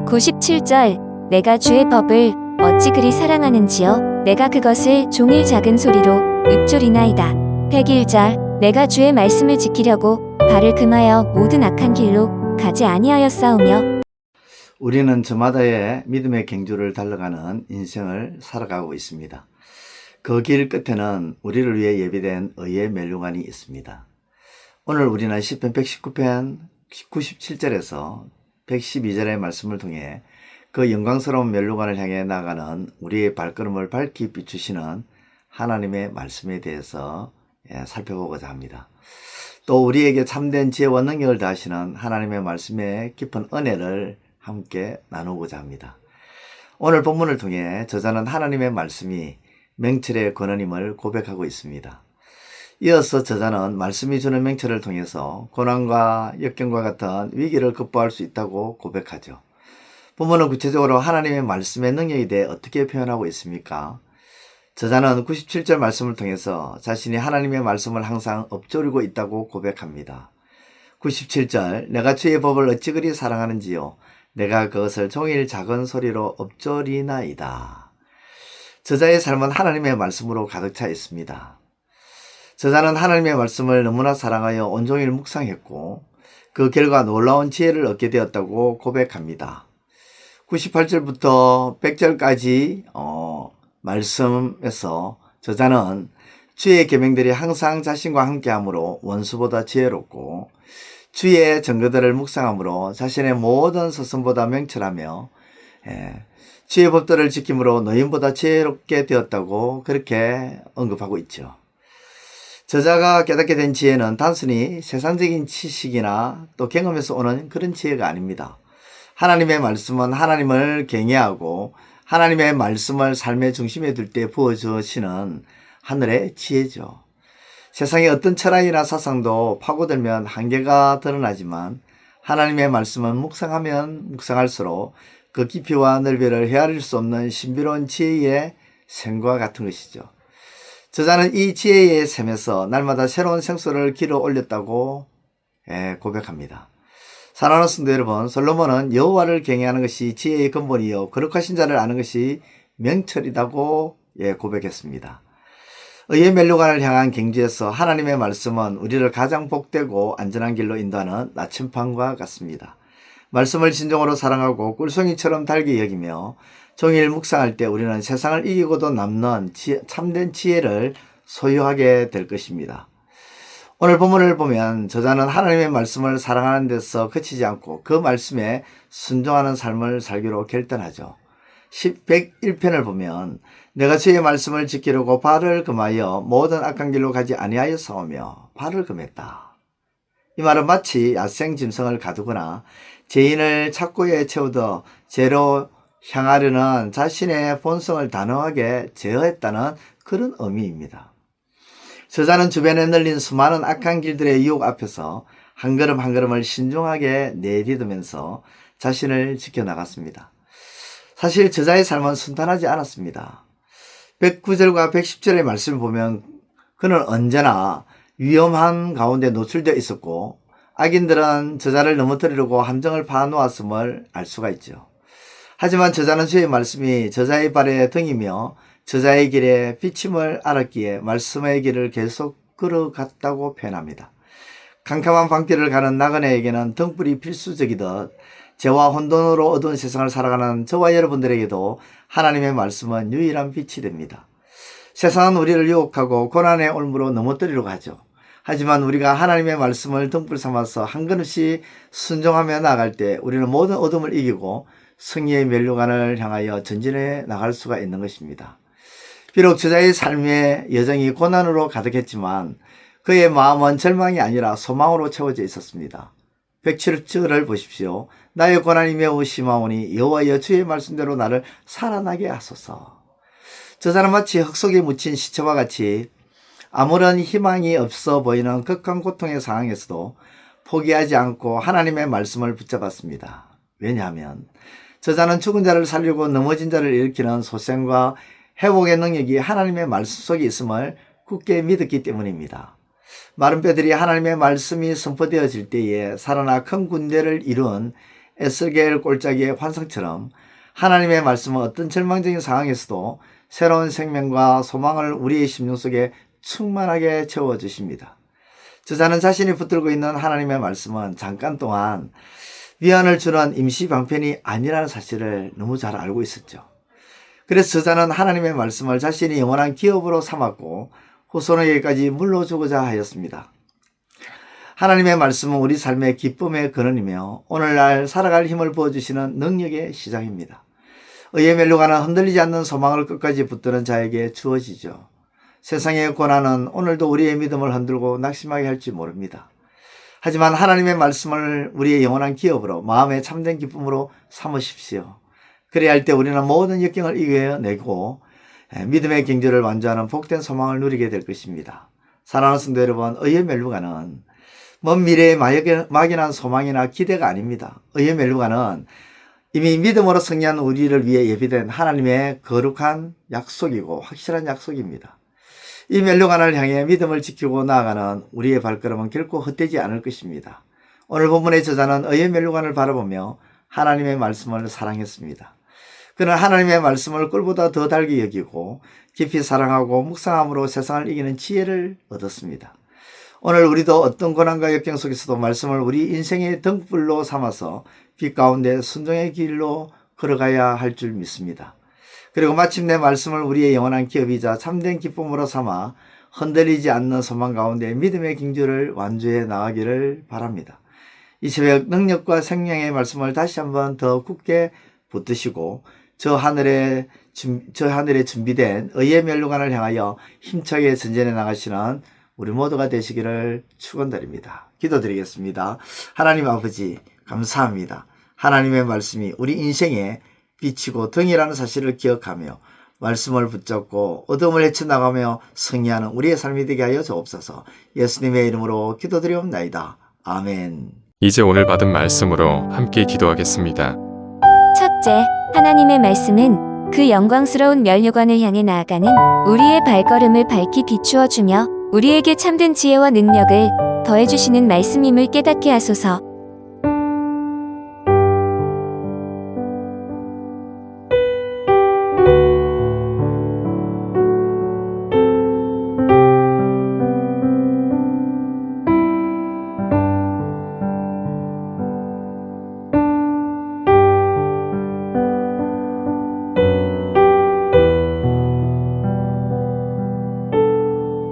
97절 내가 주의 법을 어찌 그리 사랑하는지요. 내가 그것을 종일 작은 소리로 읊조리나이다. 101절 내가 주의 말씀을 지키려고 발을 금하여 모든 악한 길로 가지 아니하였사오며. 우리는 저마다의 믿음의 경주를 달려가는 인생을 살아가고 있습니다. 그 길 끝에는 우리를 위해 예비된 의의 멸류관이 있습니다. 오늘 우리는 시편 119편 97절에서 112절의 말씀을 통해 그 영광스러운 멸류관을 향해 나가는 우리의 발걸음을 밝히 비추시는 하나님의 말씀에 대해서 살펴보고자 합니다. 또 우리에게 참된 지혜와 능력을 다하시는 하나님의 말씀의 깊은 은혜를 함께 나누고자 합니다. 오늘 본문을 통해 저자는 하나님의 말씀이 명철의 권한임을 고백하고 있습니다. 이어서 저자는 말씀이 주는 명철을 통해서 고난과 역경과 같은 위기를 극복할 수 있다고 고백하죠. 본문은 구체적으로 하나님의 말씀의 능력에 대해 어떻게 표현하고 있습니까? 저자는 97절 말씀을 통해서 자신이 하나님의 말씀을 항상 읊조리고 있다고 고백합니다. 97절 내가 주의 법을 어찌 그리 사랑하는지요. 내가 그것을 종일 작은 소리로 읊조리나이다. 저자의 삶은 하나님의 말씀으로 가득 차 있습니다. 저자는 하나님의 말씀을 너무나 사랑하여 온종일 묵상했고 그 결과 놀라운 지혜를 얻게 되었다고 고백합니다. 98절부터 100절까지 말씀에서 저자는 주의 계명들이 항상 자신과 함께하므로 원수보다 지혜롭고 주의 증거들을 묵상함으로 자신의 모든 서슴보다 명철하며 주의 법도를 지킴으로 노인보다 지혜롭게 되었다고 그렇게 언급하고 있죠. 저자가 깨닫게 된 지혜는 단순히 세상적인 지식이나 또 경험에서 오는 그런 지혜가 아닙니다. 하나님의 말씀은 하나님을 경외하고 하나님의 말씀을 삶의 중심에 둘 때 부어주시는 하늘의 지혜죠. 세상의 어떤 철학이나 사상도 파고들면 한계가 드러나지만 하나님의 말씀은 묵상하면 묵상할수록 그 깊이와 넓이를 헤아릴 수 없는 신비로운 지혜의 샘과 같은 것이죠. 저자는 이 지혜의 샘에서 날마다 새로운 생수를 길어 올렸다고 고백합니다. 사랑하는 성도 여러분, 솔로몬은 여호와를 경외하는 것이 지혜의 근본이요 거룩하신 자를 아는 것이 명철이라고 고백했습니다. 의의 멸류관을 향한 경주에서 하나님의 말씀은 우리를 가장 복되고 안전한 길로 인도하는 나침판과 같습니다. 말씀을 진정으로 사랑하고 꿀송이처럼 달게 여기며 종일 묵상할 때 우리는 세상을 이기고도 남는 참된 지혜를 소유하게 될 것입니다. 오늘 본문을 보면 저자는 하나님의 말씀을 사랑하는 데서 그치지 않고 그 말씀에 순종하는 삶을 살기로 결단하죠. 101편을 보면 내가 주의 말씀을 지키려고 발을 금하여 모든 악한 길로 가지 아니하였사오며 발을 금했다. 이 말은 마치 야생 짐승을 가두거나 죄인을 착고에 채우듯 죄로 향하려는 자신의 본성을 단호하게 제어했다는 그런 의미입니다. 저자는 주변에 널린 수많은 악한 길들의 유혹 앞에서 한 걸음 한 걸음을 신중하게 내딛으면서 자신을 지켜나갔습니다. 사실 저자의 삶은 순탄하지 않았습니다. 109절과 110절의 말씀을 보면 그는 언제나 위험한 가운데 노출되어 있었고 악인들은 저자를 넘어뜨리려고 함정을 파놓았음을 알 수가 있죠. 하지만 저자는 주의 말씀이 저자의 발에 등이며 저자의 길에 비침을 알았기에 말씀의 길을 계속 걸어갔다고 표현합니다. 캄캄한 밤길을 가는 나그네에게는 등불이 필수적이듯 죄와 혼돈으로 어두운 세상을 살아가는 저와 여러분들에게도 하나님의 말씀은 유일한 빛이 됩니다. 세상은 우리를 유혹하고 고난의 올무로 넘어뜨리려고 하죠. 하지만 우리가 하나님의 말씀을 등불 삼아서 한 걸음씩 순종하며 나아갈 때 우리는 모든 어둠을 이기고 승리의 멸류관을 향하여 전진해 나갈 수가 있는 것입니다. 비록 저자의 삶의 여정이 고난으로 가득했지만 그의 마음은 절망이 아니라 소망으로 채워져 있었습니다. 107절을 보십시오. 나의 고난이 매우 심하오니 여호와여 주의 말씀대로 나를 살아나게 하소서. 저자는 마치 흙 속에 묻힌 시체와 같이 아무런 희망이 없어 보이는 극한 고통의 상황에서도 포기하지 않고 하나님의 말씀을 붙잡았습니다. 왜냐하면 저자는 죽은 자를 살리고 넘어진 자를 일으키는 소생과 회복의 능력이 하나님의 말씀 속에 있음을 굳게 믿었기 때문입니다. 마른 뼈들이 하나님의 말씀이 선포되어질 때에 살아나 큰 군대를 이룬 에스겔 골짜기의 환상처럼 하나님의 말씀은 어떤 절망적인 상황에서도 새로운 생명과 소망을 우리의 심령 속에 충만하게 채워주십니다. 저자는 자신이 붙들고 있는 하나님의 말씀은 잠깐 동안 위안을 주는 임시 방편이 아니라는 사실을 너무 잘 알고 있었죠. 그래서 저자는 하나님의 말씀을 자신이 영원한 기업으로 삼았고 후손에게까지 물려주고자 하였습니다. 하나님의 말씀은 우리 삶의 기쁨의 근원이며 오늘날 살아갈 힘을 부어주시는 능력의 시작입니다. 의에 멸류관은 흔들리지 않는 소망을 끝까지 붙드는 자에게 주어지죠. 세상의 고난은 오늘도 우리의 믿음을 흔들고 낙심하게 할지 모릅니다. 하지만 하나님의 말씀을 우리의 영원한 기업으로 마음의 참된 기쁨으로 삼으십시오. 그래야 할 때 우리는 모든 역경을 이겨내고 믿음의 경주를 완주하는 복된 소망을 누리게 될 것입니다. 사랑하는 성도 여러분, 의의 멸류관은 먼 미래의 막연한 소망이나 기대가 아닙니다. 의의 멸류관은 이미 믿음으로 승리한 우리를 위해 예비된 하나님의 거룩한 약속이고 확실한 약속입니다. 이 멸류관을 향해 믿음을 지키고 나아가는 우리의 발걸음은 결코 헛되지 않을 것입니다. 오늘 본문의 저자는 의의 멸류관을 바라보며 하나님의 말씀을 사랑했습니다. 그는 하나님의 말씀을 꿀보다 더 달게 여기고 깊이 사랑하고 묵상함으로 세상을 이기는 지혜를 얻었습니다. 오늘 우리도 어떤 고난과 역경 속에서도 말씀을 우리 인생의 등불로 삼아서 빛 가운데 순종의 길로 걸어가야 할 줄 믿습니다. 그리고 마침내 말씀을 우리의 영원한 기업이자 참된 기쁨으로 삼아 흔들리지 않는 소망 가운데 믿음의 경주를 완주해 나가기를 바랍니다. 이 새벽 능력과 생명의 말씀을 다시 한번 더 굳게 붙드시고 저 하늘에 준비된 의의 멸류관을 향하여 힘차게 전진해 나가시는 우리 모두가 되시기를 축원드립니다. 기도드리겠습니다. 하나님 아버지 감사합니다. 하나님의 말씀이 우리 인생의 빛이고 등이라는 사실을 기억하며 말씀을 붙잡고 어둠을 헤쳐나가며 승리하는 우리의 삶이 되게 하여 주옵소서. 예수님의 이름으로 기도드리옵나이다. 아멘. 이제 오늘 받은 말씀으로 함께 기도하겠습니다. 첫째, 하나님의 말씀은 그 영광스러운 멸류관을 향해 나아가는 우리의 발걸음을 밝히 비추어 주며 우리에게 참된 지혜와 능력을 더해주시는 말씀임을 깨닫게 하소서.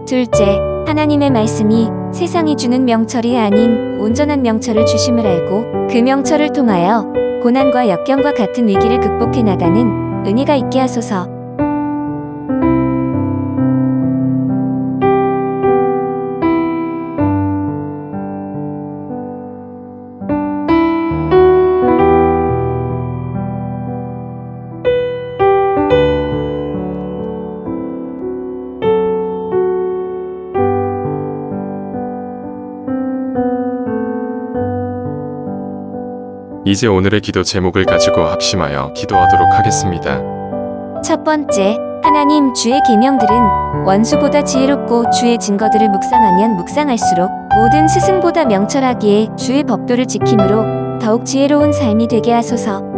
둘째, 하나님의 말씀이 세상이 주는 명철이 아닌 온전한 명철을 주심을 알고 그 명철을 통하여 고난과 역경과 같은 위기를 극복해 나가는 은혜가 있게 하소서. 이제 오늘의 기도 제목을 가지고 합심하여 기도하도록 하겠습니다. 첫 번째, 하나님 주의 계명들은 원수보다 지혜롭고 주의 증거들을 묵상하면 묵상할수록 모든 스승보다 명철하기에 주의 법도를 지킴으로 더욱 지혜로운 삶이 되게 하소서.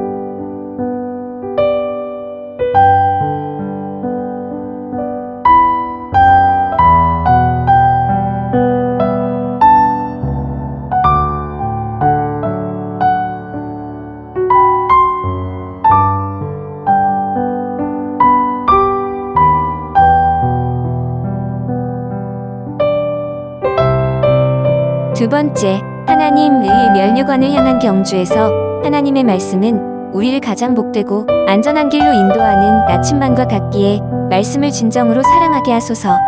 두 번째, 하나님의 멸류관을 향한 경주에서 하나님의 말씀은 우리를 가장 복되고 안전한 길로 인도하는 나침반과 같기에 말씀을 진정으로 사랑하게 하소서.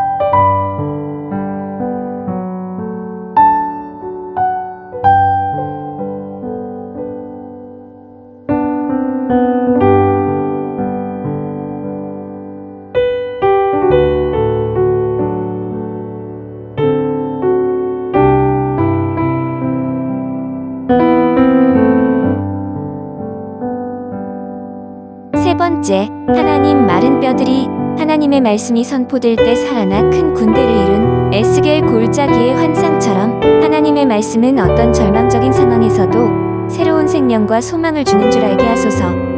세 번째, 하나님 마른 뼈들이 하나님의 말씀이 선포될 때 살아나 큰 군대를 이룬 에스겔 골짜기의 환상처럼 하나님의 말씀은 어떤 절망적인 상황에서도 새로운 생명과 소망을 주는 줄 알게 하소서.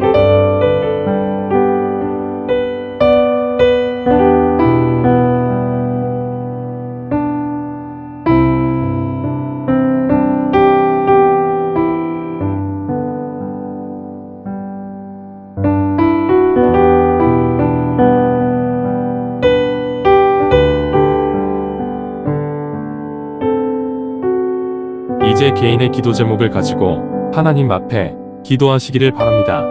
이제 개인의 기도 제목을 가지고 하나님 앞에 기도하시기를 바랍니다.